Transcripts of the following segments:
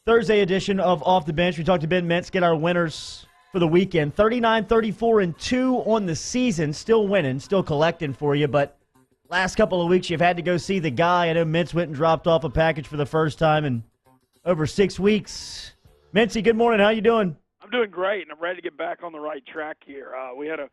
Thursday edition of Off the Bench. We talked to Ben Mintz, get our winners for the weekend. 39, 34, and 2 on the season. Still winning, still collecting for you. But last couple of weeks, you've had to go see the guy. I know Mintz went and dropped off a package for the first time in over 6 weeks. Mintzy, good morning. How you doing? I'm doing great, and I'm ready to get back on the right track here. We had a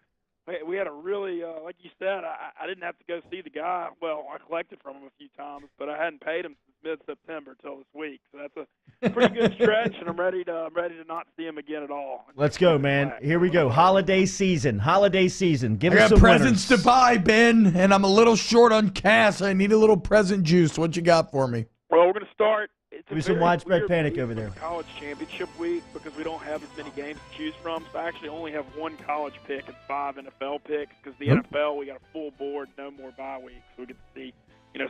really, like you said, I didn't have to go see the guy. Well, I collected from him a few times, but I hadn't paid him since mid-September till this week. So that's a pretty good stretch, and I'm ready to not see him again at all. Let's go, man. Here we go. Holiday season. Give us I got some presents winners. to buy, Ben, and I'm a little short on cash. I need a little present juice. What you got for me? Well, we're going to start. It's There's some widespread weird panic week over there. for College championship week because we don't have as many games to choose from. So I actually only have one college pick and 5 NFL picks because the NFL, we got a full board, no more bye weeks. So we get to see,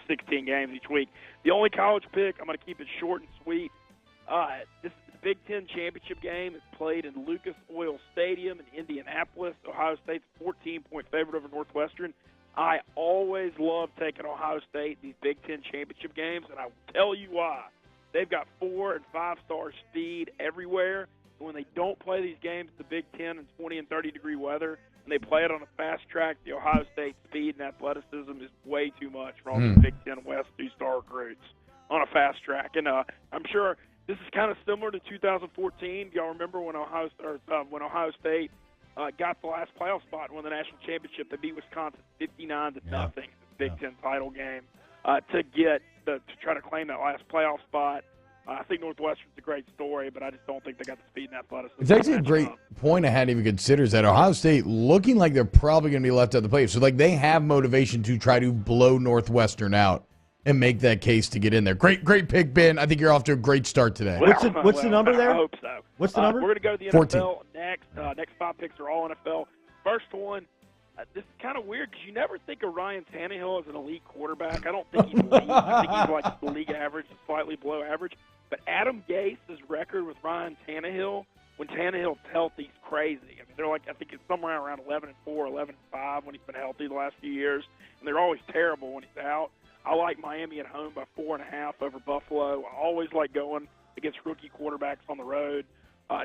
16 games each week. The only college pick, I'm going to keep it short and sweet. This is the Big Ten championship game. It's played in Lucas Oil Stadium in Indianapolis. Ohio State's 14-point favorite over Northwestern. I always love taking Ohio State these Big Ten championship games, and I will tell you why. They've got 4- and 5-star speed everywhere. When they don't play these games in the Big Ten in 20 and 30-degree weather, and they play it on a fast track, the Ohio State speed and athleticism is way too much for all these Big Ten West 2-star recruits on a fast track. And I'm sure this is kind of similar to 2014. Y'all remember when Ohio State got the last playoff spot and won the national championship? They beat Wisconsin 59-0 in the Big Ten title game to try to claim that last playoff spot. I think Northwestern's a great story, but I just don't think they got the speed and athleticism. It's actually a great point I hadn't even considered is that Ohio State looking like they're probably going to be left out of the playoffs. So, they have motivation to try to blow Northwestern out and make that case to get in there. Great pick, Ben. I think you're off to a great start today. What's the number there? I hope so. What's the number? We're going to go to the 14. NFL next. Next 5 picks are all NFL. First one, this is kind of weird because you never think of Ryan Tannehill as an elite quarterback. I don't think he's elite. I think he's like the league average, slightly below average. But Adam Gase's record with Ryan Tannehill, when Tannehill's healthy, is crazy. I mean, they're I think it's somewhere around 11-4, 11-5 when he's been healthy the last few years, and they're always terrible when he's out. I like Miami at home by 4.5 over Buffalo. I always like going against rookie quarterbacks on the road.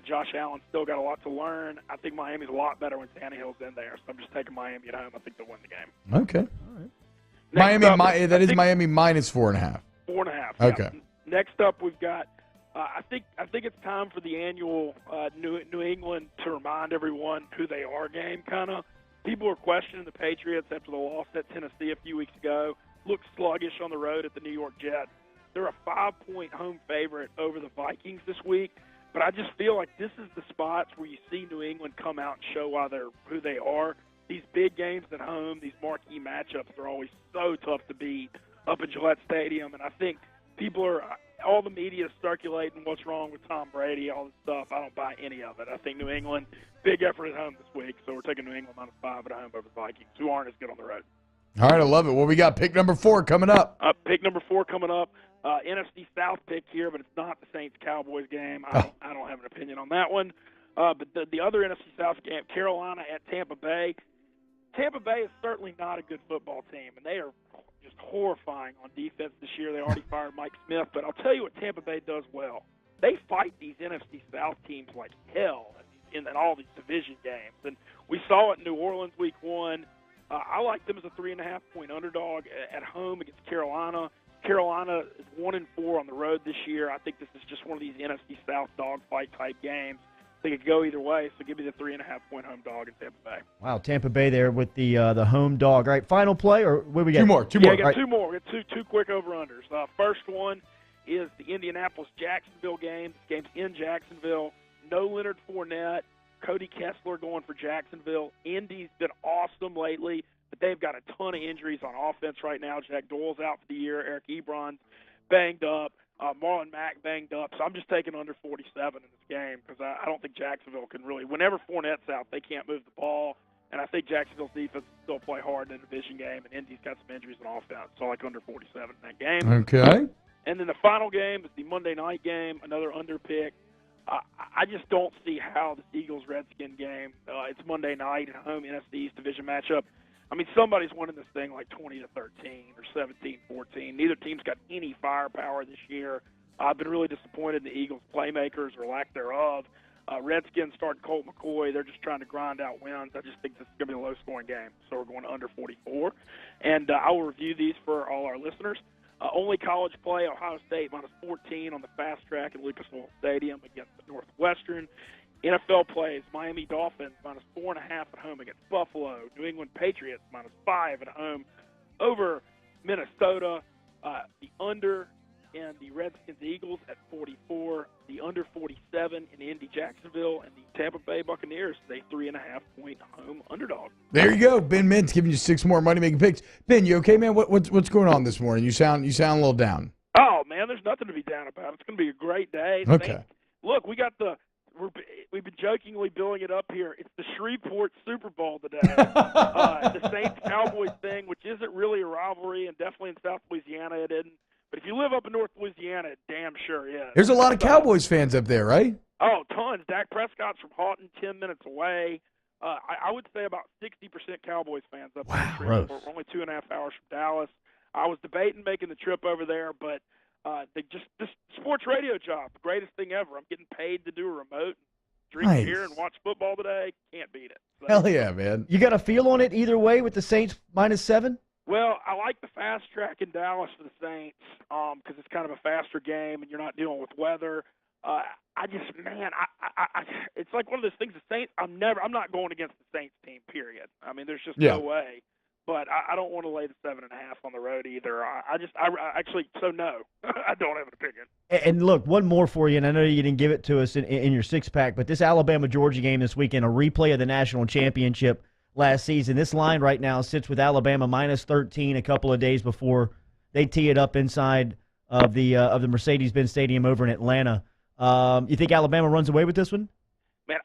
Josh Allen's still got a lot to learn. I think Miami's a lot better when Tannehill's in there, so I'm just taking Miami at home. I think they'll win the game. Okay. All right. That is Miami minus 4.5. 4.5. Okay. Yeah. Next up, we've got. I think it's time for the annual New England to remind everyone who they are game. Kind of people are questioning the Patriots after the loss at Tennessee a few weeks ago. Looked sluggish on the road at the New York Jets. They're a 5-point home favorite over the Vikings this week. But I just feel like this is the spots where you see New England come out and show why they're who they are. These big games at home, these marquee matchups are always so tough to beat up at Gillette Stadium. And I think all the media is circulating what's wrong with Tom Brady, all this stuff. I don't buy any of it. I think New England, big effort at home this week, so we're taking New England minus 5 at home over the Vikings, who aren't as good on the road. All right, I love it. Well, we got pick number 4 coming up. Pick number 4 coming up. NFC South pick here, but it's not the Saints-Cowboys game. I don't have an opinion on that one. But the other NFC South game, Carolina at Tampa Bay. Tampa Bay is certainly not a good football team, and they are just horrifying on defense this year. They already fired Mike Smith, but I'll tell you what Tampa Bay does well. They fight these NFC South teams like hell in all these division games. And we saw it in New Orleans week 1. I like them as a 3.5-point underdog at home against Carolina. Carolina is 1-4 on the road this year. I think this is just one of these NFC South dogfight type games. They could go either way, so give me the 3.5-point home dog in Tampa Bay. Wow, Tampa Bay there with the home dog. All right, final play, or what we got? Two more. Yeah, I got two more. We got two quick over-unders. First one is the Indianapolis-Jacksonville game. This game's in Jacksonville. No Leonard Fournette. Cody Kessler going for Jacksonville. Indy's been awesome lately, but they've got a ton of injuries on offense right now. Jack Doyle's out for the year. Eric Ebron's banged up. Marlon Mack banged up. So I'm just taking under 47 in this game because I don't think Jacksonville can really – whenever Fournette's out, they can't move the ball. And I think Jacksonville's defense will still play hard in a division game, and Indy's got some injuries on offense. So I like under 47 in that game. Okay. And then the final game is the Monday night game, another under pick. I just don't see how this Eagles-Redskin game, it's Monday night at home, NFC East division matchup. I mean, somebody's winning this thing like 20-13 or 17-14. Neither team's got any firepower this year. I've been really disappointed in the Eagles' playmakers or lack thereof. Redskins starting Colt McCoy. They're just trying to grind out wins. I just think this is going to be a low-scoring game, so we're going under 44. And I will review these for all our listeners. Only college play, Ohio State -14 on the fast track at Lucas Oil Stadium against Northwestern. NFL plays, Miami Dolphins -4.5 at home against Buffalo. New England Patriots -5 at home over Minnesota. The under in the Redskins-Eagles at 44. The under 47 in Indy-Jacksonville, and the Tampa Bay Buccaneers, a 3.5-point home underdog. There you go. Ben Mintz giving you 6 more money-making picks. Ben, you okay, man? What's going on this morning? You sound a little down. Oh, man, there's nothing to be down about. It's going to be a great day. Okay. Look, we've been jokingly billing it up here. It's the Shreveport Super Bowl today. The Saints-Cowboys thing, which isn't really a rivalry, and definitely in South Louisiana it isn't. But if you live up in North Louisiana, it damn sure is. There's a lot of Cowboys fans up there, right? Oh, tons. Dak Prescott's from Houghton, 10 minutes away. I would say about 60% Cowboys fans up there. Wow, We're only 2.5 hours from Dallas. I was debating making the trip over there, but this sports radio job, the greatest thing ever. I'm getting paid to do a remote, drink beer, and watch football today. Can't beat it. So, hell yeah, man. You got a feel on it either way with the Saints -7? Well, I like the fast track in Dallas for the Saints because it's kind of a faster game and you're not dealing with weather. It's like one of those things. The Saints, I'm not going against the Saints team. Period. I mean, there's just no way. But I don't want to lay the 7.5 on the road either. I don't have an opinion. And look, one more for you, and I know you didn't give it to us in your six-pack, but this Alabama-Georgia game this weekend, a replay of the national championship last season. This line right now sits with Alabama -13 a couple of days before they tee it up inside of the Mercedes-Benz Stadium over in Atlanta. You think Alabama runs away with this one? Man,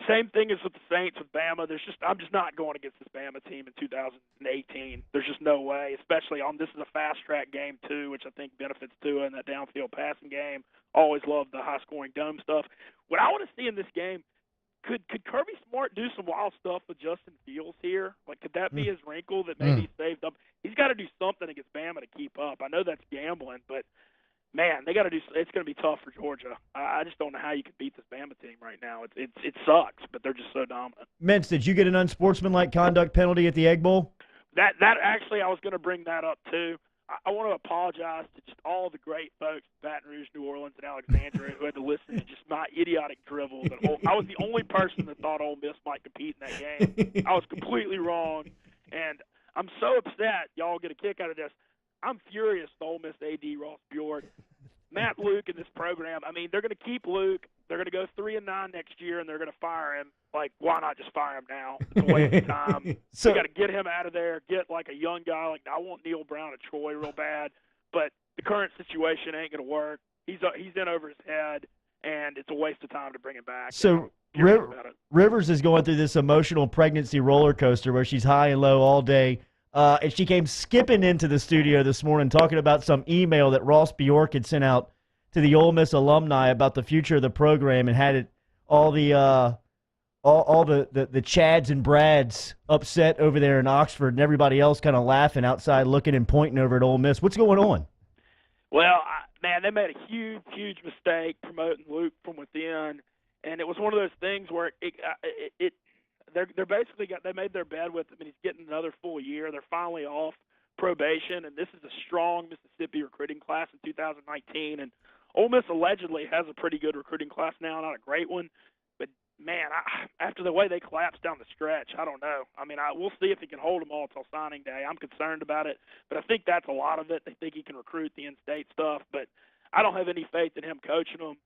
same thing as with the Saints with Bama. I'm just not going against this Bama team in 2018. There's just no way, especially on this is a fast track game too, which I think benefits Tua in that downfield passing game. Always love the high scoring dome stuff. What I want to see in this game. Could Kirby Smart do some wild stuff with Justin Fields here? Like, could that be his wrinkle that maybe he saved up? He's got to do something against Bama to keep up. I know that's gambling, but, man, they got to do. It's going to be tough for Georgia. I just don't know how you could beat this Bama team right now. It sucks, but they're just so dominant. Mintz, did you get an unsportsmanlike conduct penalty at the Egg Bowl? That actually, I was going to bring that up too. I want to apologize to just all the great folks in Baton Rouge, New Orleans, and Alexandria who had to listen to just my idiotic drivel. I was the only person that thought Ole Miss might compete in that game. I was completely wrong, and I'm so upset. Y'all get a kick out of this. I'm furious with Ole Miss AD Ross Bjork. Matt Luke in this program, I mean, they're going to keep Luke. They're going to go 3-9 next year, and they're going to fire him. Like, why not just fire him now? It's a waste of time. So, you got to get him out of there, get like a young guy. Like, I want Neil Brown at Troy real bad, but the current situation ain't going to work. He's in over his head, and it's a waste of time to bring him back. So Rivers is going through this emotional pregnancy roller coaster where she's high and low all day. And she came skipping into the studio this morning talking about some email that Ross Bjork had sent out to the Ole Miss alumni about the future of the program, and had it all the Chads and Brads upset over there in Oxford, and everybody else kind of laughing outside, looking and pointing over at Ole Miss. What's going on? Well, man, they made a huge mistake promoting Luke from within, and it was one of those things where they're basically they made their bed with him, and he's getting another full year. They're finally off probation, and this is a strong Mississippi recruiting class in 2019, and Ole Miss allegedly has a pretty good recruiting class now, not a great one, but man, after the way they collapsed down the stretch, I don't know. I mean, we'll see if he can hold them all until signing day. I'm concerned about it, but I think that's a lot of it. They think he can recruit the in-state stuff, but I don't have any faith in him coaching them.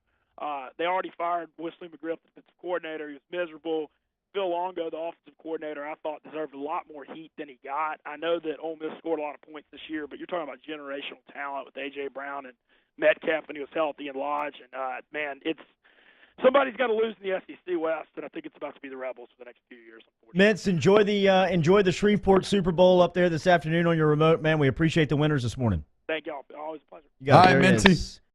They already fired Wesley McGriff, the defensive coordinator. He was miserable. Phil Longo, the offensive coordinator, I thought deserved a lot more heat than he got. I know that Ole Miss scored a lot of points this year, but you're talking about generational talent with A.J. Brown and Metcalf when he was healthy, and Lodge. And, man, somebody's got to lose in the SEC West, and I think it's about to be the Rebels for the next few years, unfortunately. Mintz, enjoy the Shreveport Super Bowl up there this afternoon on your remote, man. We appreciate the winners this morning. Thank y'all. Always a pleasure. You got it. There it is.